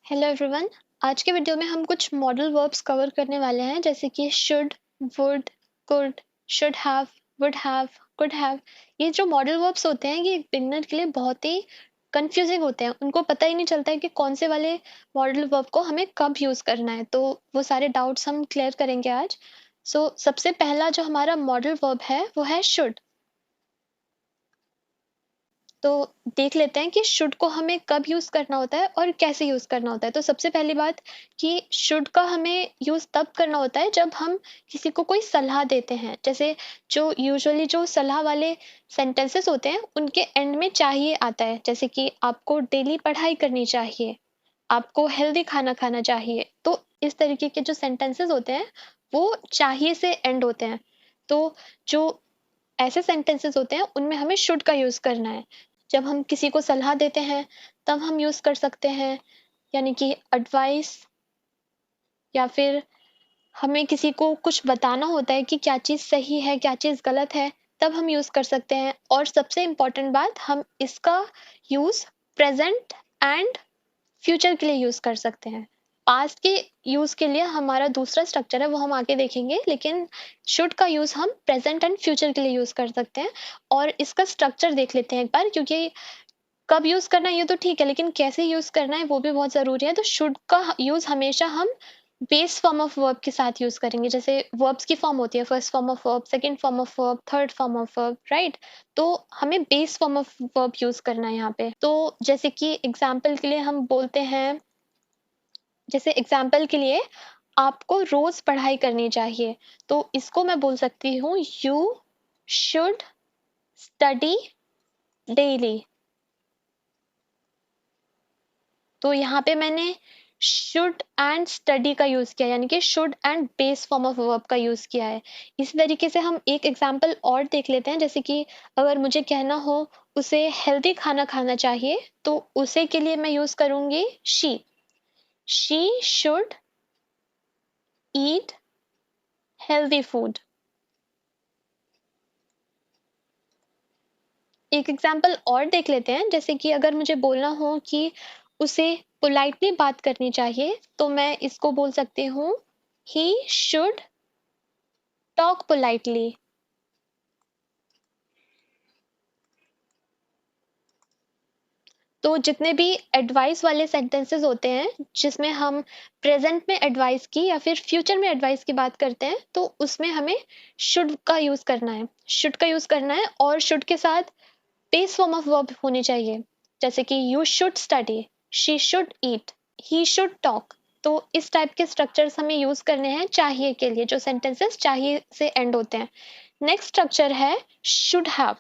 Hello everyone. आज के video में हम कुछ मॉडल वर्ब्स कवर करने वाले हैं, जैसे कि should, would, could, should have, would have, could have. ये जो मॉडल वर्ब्स होते हैं ये बिगनर के लिए बहुत ही कंफ्यूजिंग होते हैं। उनको पता ही नहीं चलता है कि कौन से वाले मॉडल वर्ब को हमें कब यूज करना है। तो वो सारे डाउट्स हम क्लियर करेंगे आज। सबसे पहला जो हमारा मॉडल वर्ब है वो है शुड। तो देख लेते हैं कि शुड को हमें कब यूज करना होता है और कैसे यूज करना होता है। तो सबसे पहली बात कि शुड का हमें यूज तब करना होता है जब हम किसी को कोई सलाह देते हैं। जैसे जो यूजुअली जो सलाह वाले सेंटेंसेस होते हैं उनके एंड में चाहिए आता है, जैसे कि आपको डेली पढ़ाई करनी चाहिए, आपको हेल्दी खाना खाना चाहिए। तो इस तरीके के जो सेंटेंसेस होते हैं वो चाहिए से एंड होते हैं। तो जो ऐसे सेंटेंसेस होते हैं उनमें हमें शुड का यूज करना है। जब हम किसी को सलाह देते हैं तब हम यूज कर सकते हैं, यानी कि एडवाइस, या फिर हमें किसी को कुछ बताना होता है कि क्या चीज़ सही है क्या चीज़ गलत है, तब हम यूज कर सकते हैं। और सबसे इम्पोर्टेंट बात, हम इसका यूज प्रेजेंट एंड फ्यूचर के लिए यूज कर सकते हैं। पास्ट के यूज के लिए हमारा दूसरा स्ट्रक्चर है, वो हम आगे देखेंगे, लेकिन शुड का यूज हम प्रेजेंट एंड फ्यूचर के लिए यूज कर सकते हैं। और इसका स्ट्रक्चर देख लेते हैं एक बार, क्योंकि कब यूज करना है ये तो ठीक है, लेकिन कैसे यूज करना है वो भी बहुत जरूरी है। तो शुड का यूज हमेशा हम बेस फॉर्म ऑफ वर्ब के साथ यूज करेंगे। जैसे वर्ब्स की फॉर्म होती है, first form of verb, second form of verb, third form of verb, right. तो हमें base form of verb use करना है यहाँ पे। तो जैसे कि एग्जाम्पल के लिए हम बोलते हैं, जैसे एग्जाम्पल के लिए आपको रोज पढ़ाई करनी चाहिए, तो इसको मैं बोल सकती हूँ यू शुड स्टडी डेली। तो यहाँ पे मैंने शुड एंड स्टडी का यूज किया, यानी कि should and base form of verb का यूज किया है। इसी तरीके से हम एक एग्जांपल और देख लेते हैं, जैसे कि अगर मुझे कहना हो उसे हेल्दी खाना खाना चाहिए, तो उसे के लिए मैं यूज करूंगी she should eat healthy food. एक एग्जांपल और देख लेते हैं, जैसे कि अगर मुझे बोलना हो कि उसे पोलाइटली बात करनी चाहिए, तो मैं इसको बोल सकती हूँ ही शुड टॉक पोलाइटली। तो जितने भी एडवाइस वाले सेंटेंसेस होते हैं जिसमें हम प्रेजेंट में एडवाइस की या फिर फ्यूचर में एडवाइस की बात करते हैं, तो उसमें हमें शुड का यूज करना है। शुड का यूज करना है और शुड के साथ बेस फॉर्म ऑफ वर्ब होनी चाहिए, जैसे कि you should study, she should eat, he should talk. तो इस टाइप के स्ट्रक्चर्स हमें यूज करने हैं चाहिए के लिए, जो सेंटेंसेस चाहिए से एंड होते हैं। नेक्स्ट स्ट्रक्चर है शुड हैव।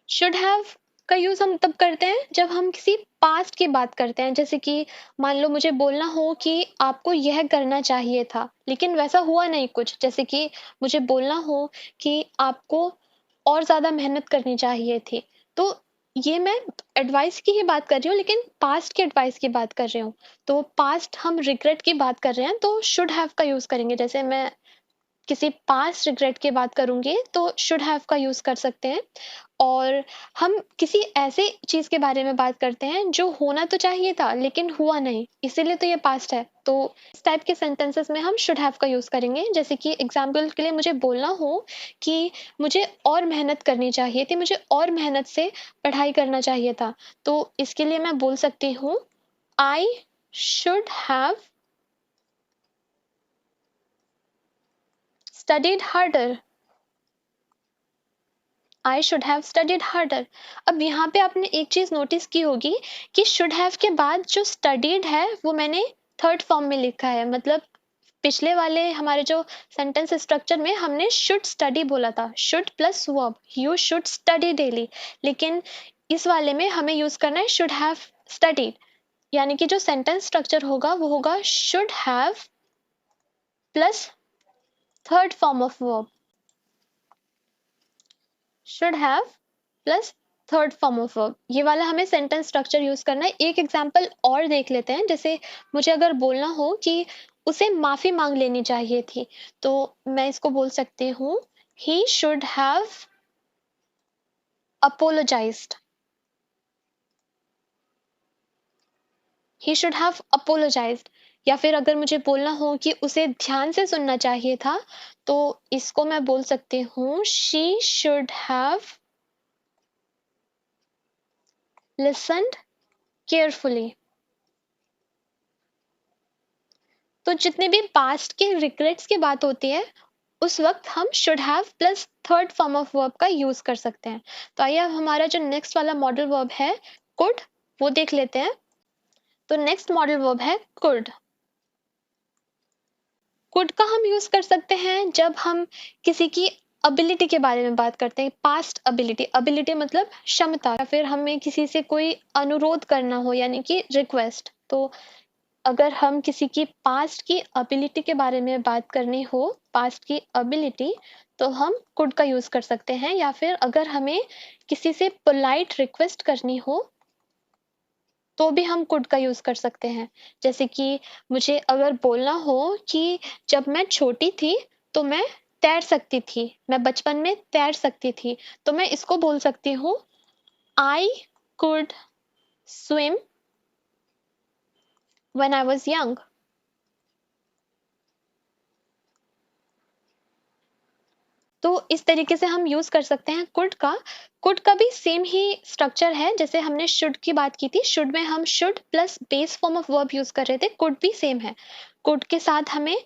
शुड हैव का यूज हम तब करते हैं जब हम किसी पास्ट की बात करते हैं। जैसे कि मान लो मुझे बोलना हो कि आपको यह करना चाहिए था लेकिन वैसा हुआ नहीं कुछ, जैसे कि मुझे बोलना हो कि आपको और ज्यादा मेहनत करनी चाहिए थी। तो ये मैं एडवाइस की ही बात कर रही हूँ, लेकिन पास्ट की एडवाइस की बात कर रही हूँ। तो पास्ट हम रिग्रेट की बात कर रहे हैं, तो शुड हैव का यूज करेंगे। जैसे मैं किसी पास्ट रिग्रेट की बात करूंगी तो शुड हैव का यूज कर सकते हैं। और हम किसी ऐसे चीज के बारे में बात करते हैं जो होना तो चाहिए था लेकिन हुआ नहीं, इसीलिए तो ये पास्ट है। तो इस टाइप के सेंटेंसेस में हम शुड हैव का यूज करेंगे। जैसे कि एग्जाम्पल के लिए मुझे बोलना हो कि मुझे और मेहनत करनी चाहिए थी, मुझे और मेहनत से पढ़ाई करना चाहिए था, तो इसके लिए मैं बोल सकती हूँ I should have studied harder. I should have studied harder. अब यहाँ पे आपने एक चीज नोटिस की होगी कि शुड हैव के बाद जो स्टडीड है वो मैंने थर्ड फॉर्म में लिखा है। मतलब पिछले वाले हमारे जो सेंटेंस स्ट्रक्चर में हमने शुड स्टडी बोला था, should plus verb, you should study daily. लेकिन इस वाले में हमें यूज करना है शुड हैव स्टडीड, यानी कि जो सेंटेंस स्ट्रक्चर होगा वो होगा should have plus third form of verb, should have plus third form of verb. ये वाला हमें सेंटेंस स्ट्रक्चर यूज करना है। एक एग्जांपल और देख लेते हैं, जैसे मुझे अगर बोलना हो कि उसे माफी मांग लेनी चाहिए थी, तो मैं इसको बोल सकती हूँ he should have apologized. He should have apologized. या फिर अगर मुझे बोलना हो कि उसे ध्यान से सुनना चाहिए था, तो इसको मैं बोल सकती हूँ she should have listened carefully. तो जितने भी पास्ट के रिग्रेट्स की बात होती है, उस वक्त हम should have plus third form of verb का यूज कर सकते हैं। तो आइए अब हमारा जो नेक्स्ट वाला मॉडल वर्ब है कुड, वो देख लेते हैं। तो नेक्स्ट मॉडल वर्ब है कुड। कुड का हम यूज कर सकते हैं जब हम किसी की अबिलिटी के बारे में बात करते हैं। पास्ट अबिलिटी, अबिलिटी मतलब क्षमता, या फिर हमें किसी से कोई अनुरोध करना हो यानी कि रिक्वेस्ट। तो अगर हम किसी की पास्ट की अबिलिटी के बारे में बात करनी हो, पास्ट की अबिलिटी, तो हम कुड का यूज कर सकते हैं। या फिर अगर हमें किसी से पोलाइट रिक्वेस्ट करनी हो, तो भी हम कुड का यूज कर सकते हैं। जैसे कि मुझे अगर बोलना हो कि जब मैं छोटी थी तो मैं तैर सकती थी, मैं बचपन में तैर सकती थी, तो मैं इसको बोल सकती हूँ I could swim when I was young. तो इस तरीके से हम यूज कर सकते हैं कुड का। कुड का भी सेम ही स्ट्रक्चर है जैसे हमने शुड की बात की थी। शुड में हम should plus base form of verb use कर रहे थे, कुड भी सेम है। कुड के साथ हमें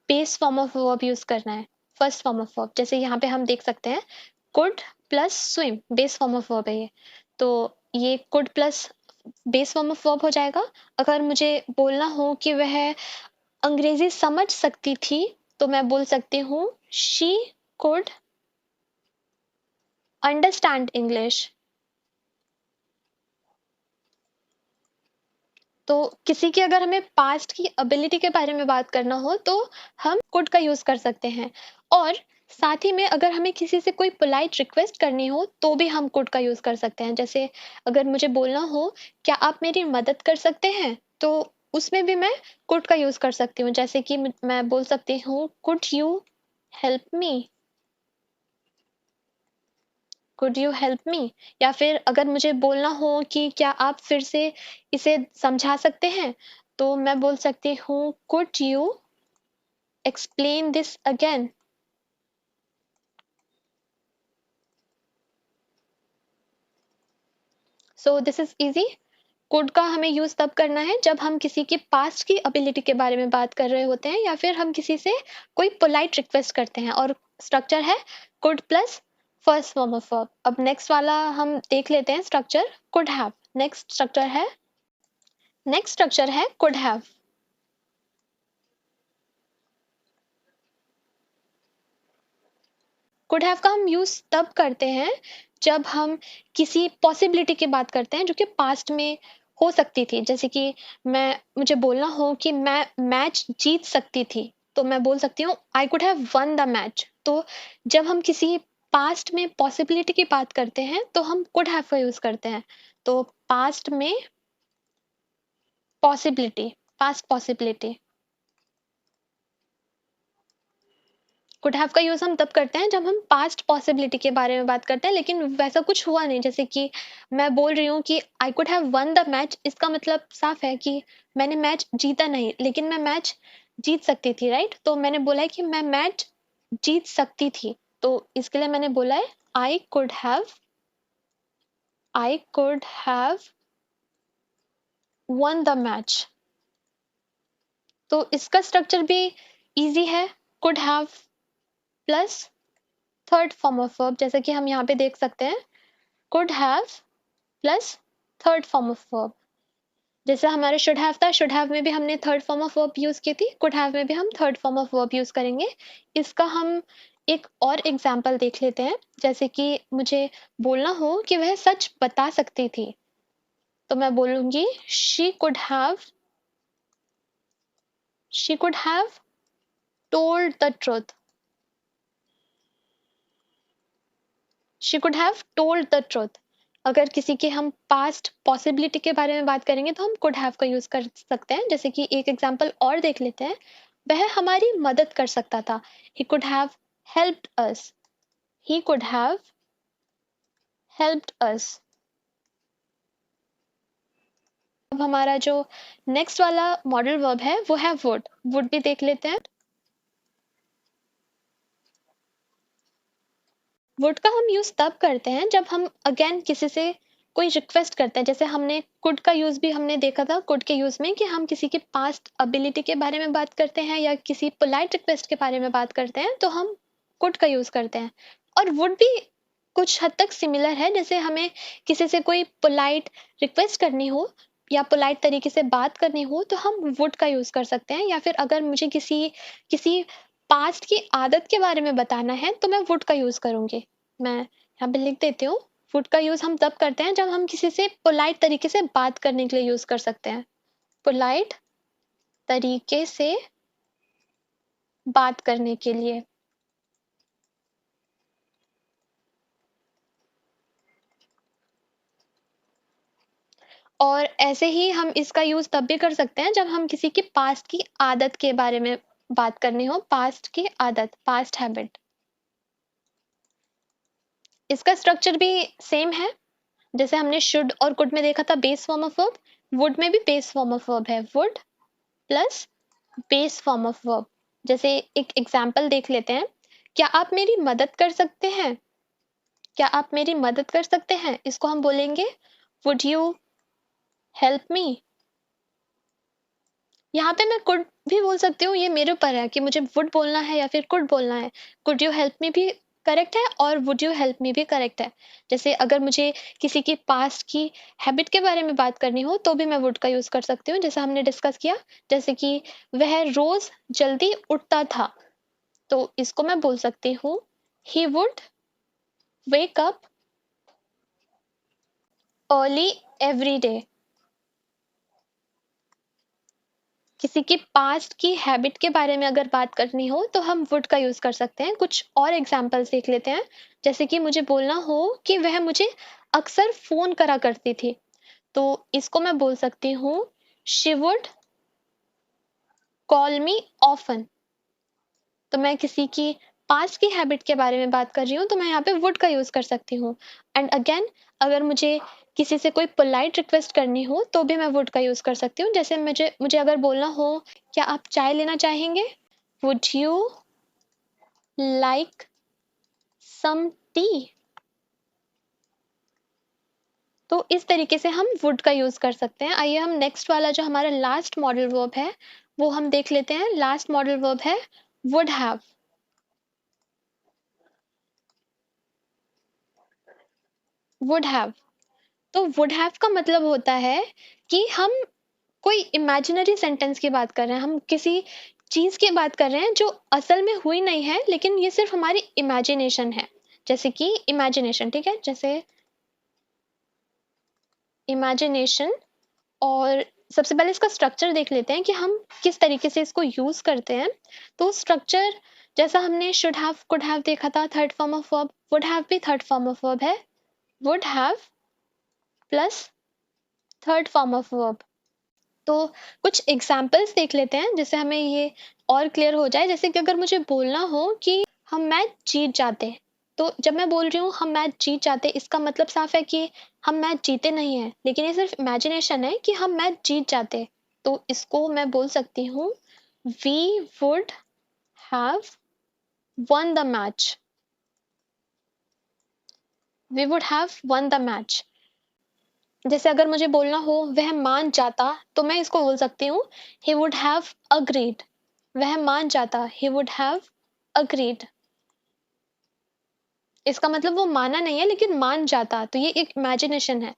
base form of verb use करना है, फर्स्ट फॉर्म ऑफ वर्ब। जैसे यहाँ पे हम देख सकते हैं could plus swim, base form of verb है ये। तो ये could plus base form of verb हो जाएगा। अगर मुझे बोलना हो कि वह अंग्रेजी समझ सकती थी, तो मैं बोल सकती हूँ शी could understand English. तो किसी की अगर हमें पास्ट की एबिलिटी के बारे में बात करना हो तो हम कुड का यूज कर सकते हैं। और साथ ही में अगर हमें किसी से कोई पोलाइट रिक्वेस्ट करनी हो तो भी हम कुड का यूज कर सकते हैं। जैसे अगर मुझे बोलना हो क्या आप मेरी मदद कर सकते हैं, तो उसमें भी मैं कुड का यूज कर सकती हूँ। जैसे कि मैं बोल सकती हूँ could you help me, could you help me. या फिर अगर मुझे बोलना हो कि क्या आप फिर से इसे समझा सकते हैं, तो मैं बोल सकती हूँ could you explain this again. So this is easy. Could का हमें यूज तब करना है जब हम किसी की पास्ट की एबिलिटी के बारे में बात कर रहे होते हैं, या फिर हम किसी से कोई पोलाइट रिक्वेस्ट करते हैं। और स्ट्रक्चर है could plus first form of verb. अब नेक्स्ट वाला हम देख लेते हैं structure, could have. Next structure है कुड हैव। कुड हैव का हम यूज तब करते हैं जब हम किसी पॉसिबिलिटी की बात करते हैं जो कि पास्ट में हो सकती थी। जैसे कि मुझे बोलना हो कि मैं मैच जीत सकती थी, तो मैं बोल सकती हूँ I could have won the match. तो जब हम किसी पास्ट में पॉसिबिलिटी की बात करते हैं तो हम कुड हैव का यूज करते हैं। तो पास्ट में possibility, past possibility, could have का यूज हम तब करते हैं जब हम पास्ट पॉसिबिलिटी के बारे में बात करते हैं लेकिन वैसा कुछ हुआ नहीं। जैसे कि मैं बोल रही हूँ कि I could have won the match, इसका मतलब साफ है कि मैंने मैच जीता नहीं, लेकिन मैं मैच जीत सकती थी, राइट। तो मैंने बोला है कि मैं मैच जीत सकती थी, तो इसके लिए मैंने बोला है I could have won the match. तो इसका स्ट्रक्चर भी इजी है, could have plus third form of verb. जैसे कि हम यहाँ पे देख सकते हैं could have plus third form of verb. जैसे हमारे शुड हैव था, शुड हैव में भी हमने third form of verb use की थी, कुड हैव में भी हम third form of verb use करेंगे। इसका हम एक और एग्जाम्पल देख लेते हैं। जैसे कि मुझे बोलना हो कि वह सच बता सकती थी, तो मैं बोलूंगी she could have told the truth. She could have told the truth. अगर किसी के हम पास्ट पॉसिबिलिटी के बारे में बात करेंगे तो हम कुड हैव का यूज कर सकते हैं। जैसे कि एक एग्जांपल और देख लेते हैं, वह हमारी मदद कर सकता था, he could have helped us, he could have helped us। अब हमारा जो नेक्स्ट वाला मॉडल वर्ब है वो है वुड भी देख लेते हैं। वुड का हम यूज तब करते हैं जब हम अगेन किसी से कोई रिक्वेस्ट करते हैं, जैसे हमने कुड का यूज भी हमने देखा था कुड के यूज में कि हम किसी के पास्ट एबिलिटी के बारे में बात करते हैं या किसी पोलाइट रिक्वेस्ट के बारे में बात करते हैं तो हम कुड का यूज करते हैं। और वुड भी कुछ हद तक सिमिलर है, जैसे हमें किसी से कोई पोलाइट रिक्वेस्ट करनी हो या पोलाइट तरीके से बात करनी हो तो हम वुड का यूज कर सकते हैं, या फिर अगर मुझे किसी किसी पास्ट की आदत के बारे में बताना है तो मैं वुड का यूज करूंगी। मैं यहाँ पे लिख देती हूँ, वुड का यूज हम तब करते हैं जब हम किसी से पोलाइट तरीके से बात करने के लिए यूज कर सकते हैं, पोलाइट तरीके से बात करने के लिए। और ऐसे ही हम इसका यूज तब भी कर सकते हैं जब हम किसी की पास्ट की आदत के बारे में बात करनी हो, पास्ट की आदत, पास्ट हैबिट। इसका स्ट्रक्चर भी सेम है, जैसे हमने शुड और कुड में देखा था base form of verb, would में भी बेस फॉर्म ऑफ वर्ब है, would plus base form of verb. जैसे एक एग्जाम्पल देख लेते हैं, क्या आप मेरी मदद कर सकते हैं, क्या आप मेरी मदद कर सकते हैं, इसको हम बोलेंगे वुड यू हेल्प मी। यहाँ पे मैं कुड भी बोल सकती हूँ, ये मेरे ऊपर है कि मुझे वुड बोलना है या फिर कुड बोलना है। कुड यू हेल्प मी भी करेक्ट है और वुड यू हेल्प मी भी करेक्ट है। जैसे अगर मुझे किसी की पास्ट की हैबिट के बारे में बात करनी हो तो भी मैं वुड का यूज कर सकती हूँ, जैसे हमने डिस्कस किया, जैसे कि वह रोज जल्दी उठता था, तो इसको मैं बोल सकती हूँ he would wake up early every day. किसी की पास्ट की हैबिट के बारे में अगर बात करनी हो तो हम वुड का यूज कर सकते हैं। कुछ और एग्जांपल्स देख लेते हैं, जैसे कि मुझे बोलना हो कि वह मुझे अक्सर फोन करा करती थी, तो इसको मैं बोल सकती हूँ she would call me often. तो मैं किसी की पास्ट की हैबिट के बारे में बात कर रही हूँ तो मैं यहाँ पे वुड का यूज कर सकती हूँ। एंड अगेन अगर मुझे किसी से कोई पोलाइट रिक्वेस्ट करनी हो तो भी मैं वुड का यूज कर सकती हूँ, जैसे मुझे मुझे अगर बोलना हो क्या आप चाय लेना चाहेंगे, would you like some tea. तो इस तरीके से हम वुड का यूज कर सकते हैं। आइए हम नेक्स्ट वाला जो हमारा लास्ट मॉडल वर्ब है वो हम देख लेते हैं। लास्ट मॉडल वर्ब है वुड हैव। वुड हैव, तो वुड हैव का मतलब होता है कि हम कोई इमेजिनरी सेंटेंस की बात कर रहे हैं, हम किसी चीज की बात कर रहे हैं जो असल में हुई नहीं है लेकिन ये सिर्फ हमारी इमेजिनेशन है। जैसे कि इमेजिनेशन, ठीक है, जैसे इमेजिनेशन। और सबसे पहले इसका स्ट्रक्चर देख लेते हैं कि हम किस तरीके से इसको यूज करते हैं। तो स्ट्रक्चर जैसा हमने शुड हैव कुड हैव देखा था, third form of verb, would have भी थर्ड फॉर्म ऑफ वर्ब है, would have plus third form of verb. तो कुछ एग्जाम्पल्स देख लेते हैं जिससे हमें ये और क्लियर हो जाए। जैसे कि अगर मुझे बोलना हो कि हम मैच जीत जाते, तो जब मैं बोल रही हूँ हम मैच जीत जाते, इसका मतलब साफ है कि हम मैच जीते नहीं हैं, लेकिन ये सिर्फ इमेजिनेशन है कि हम मैच जीत जाते। तो इसको मैं बोल सकती हूँ we would have won the match, we would have won the match. जैसे अगर मुझे बोलना हो वह मान जाता, तो मैं इसको बोल सकती हूँ he would have agreed। वह मान जाता, he would have agreed। इसका मतलब वो माना नहीं है लेकिन मान जाता, तो ये एक इमेजिनेशन है।